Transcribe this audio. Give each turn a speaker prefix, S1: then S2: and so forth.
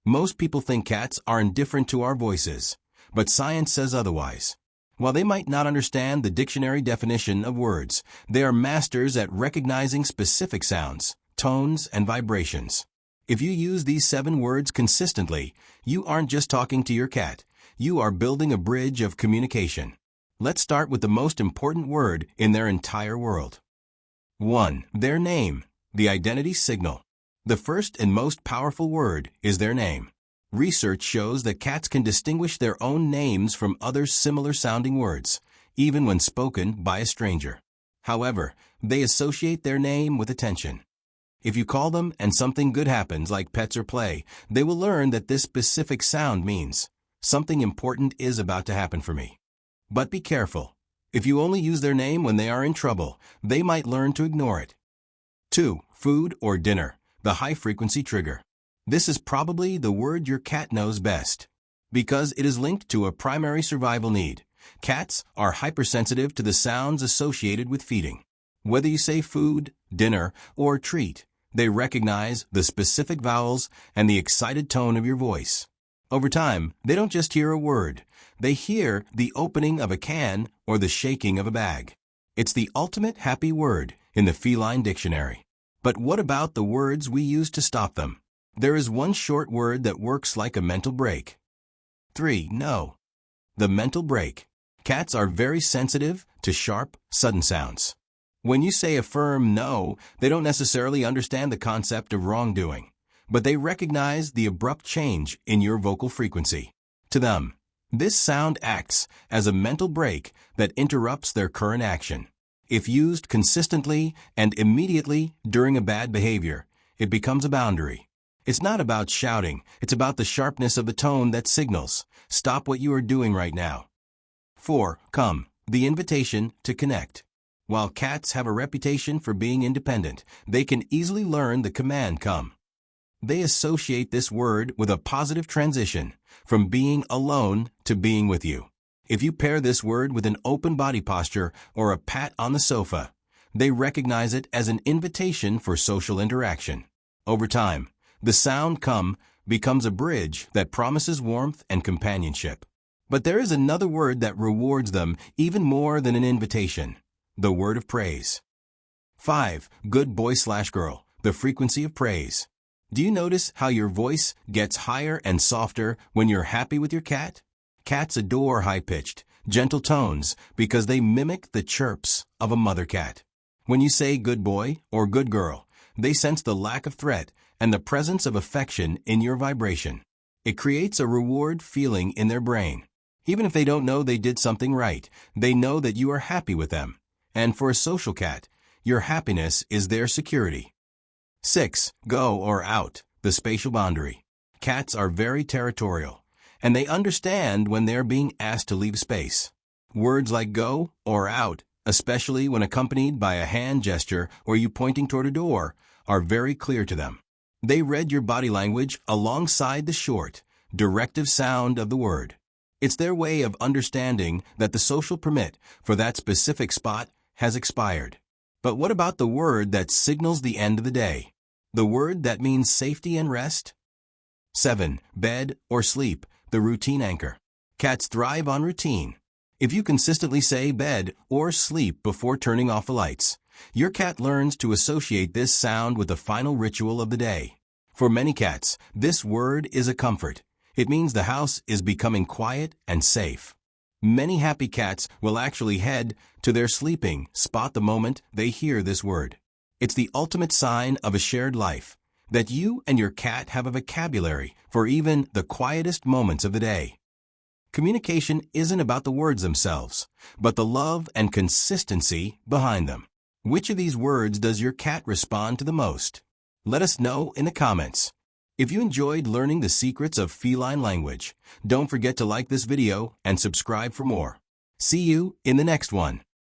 S1: Most people think cats are indifferent to our voices, but science says otherwise. While they might not understand the dictionary definition of words, they are masters at recognizing specific sounds, tones, and vibrations. If you use these 7 words consistently, you aren't just talking to your cat, you are building a bridge of communication. Let's start with the most important word in their entire world. 1. Their name, the identity signal. The first and most powerful word is their name. Research shows that cats can distinguish their own names from other similar-sounding words, even when spoken by a stranger. However, they associate their name with attention. If you call them and something good happens, like pets or play, they will learn that this specific sound means, something important is about to happen for me. But be careful. If you only use their name when they are in trouble, they might learn to ignore it. 2. Food or dinner, the high-frequency trigger. This is probably the word your cat knows best. Because it is linked to a primary survival need, cats are hypersensitive to the sounds associated with feeding. Whether you say food, dinner, or treat, they recognize the specific vowels and the excited tone of your voice. Over time, they don't just hear a word, they hear the opening of a can or the shaking of a bag. It's the ultimate happy word in the feline dictionary. But what about the words we use to stop them? There is one short word that works like a mental break. 3. No. The mental break. Cats are very sensitive to sharp, sudden sounds. When you say a firm no, they don't necessarily understand the concept of wrongdoing, but they recognize the abrupt change in your vocal frequency. To them, this sound acts as a mental break that interrupts their current action. If used consistently and immediately during a bad behavior, it becomes a boundary. It's not about shouting, it's about the sharpness of the tone that signals, stop what you are doing right now. 4. Come, the invitation to connect. While cats have a reputation for being independent, they can easily learn the command come. They associate this word with a positive transition, from being alone to being with you. If you pair this word with an open body posture or a pat on the sofa, they recognize it as an invitation for social interaction. Over time, the sound come becomes a bridge that promises warmth and companionship. But there is another word that rewards them even more than an invitation, the word of praise. 5. Good boy/girl, the frequency of praise. Do you notice how your voice gets higher and softer when you're happy with your cat? Cats adore high-pitched, gentle tones because they mimic the chirps of a mother cat. When you say good boy or good girl, they sense the lack of threat and the presence of affection in your vibration. It creates a reward feeling in their brain. Even if they don't know they did something right, they know that you are happy with them. And for a social cat, your happiness is their security. 6. Go or out, the spatial boundary. Cats are very territorial, and they understand when they're being asked to leave space. Words like go or out, especially when accompanied by a hand gesture or you pointing toward a door, are very clear to them. They read your body language alongside the short, directive sound of the word. It's their way of understanding that the social permit for that specific spot has expired. But what about the word that signals the end of the day? The word that means safety and rest? 7. Bed or sleep, the routine anchor. Cats thrive on routine. If you consistently say bed or sleep before turning off the lights, your cat learns to associate this sound with the final ritual of the day. For many cats, this word is a comfort. It means the house is becoming quiet and safe. Many happy cats will actually head to their sleeping spot the moment they hear this word. It's the ultimate sign of a shared life, that you and your cat have a vocabulary for even the quietest moments of the day. Communication isn't about the words themselves, but the love and consistency behind them. Which of these words does your cat respond to the most? Let us know in the comments. If you enjoyed learning the secrets of feline language, don't forget to like this video and subscribe for more. See you in the next one.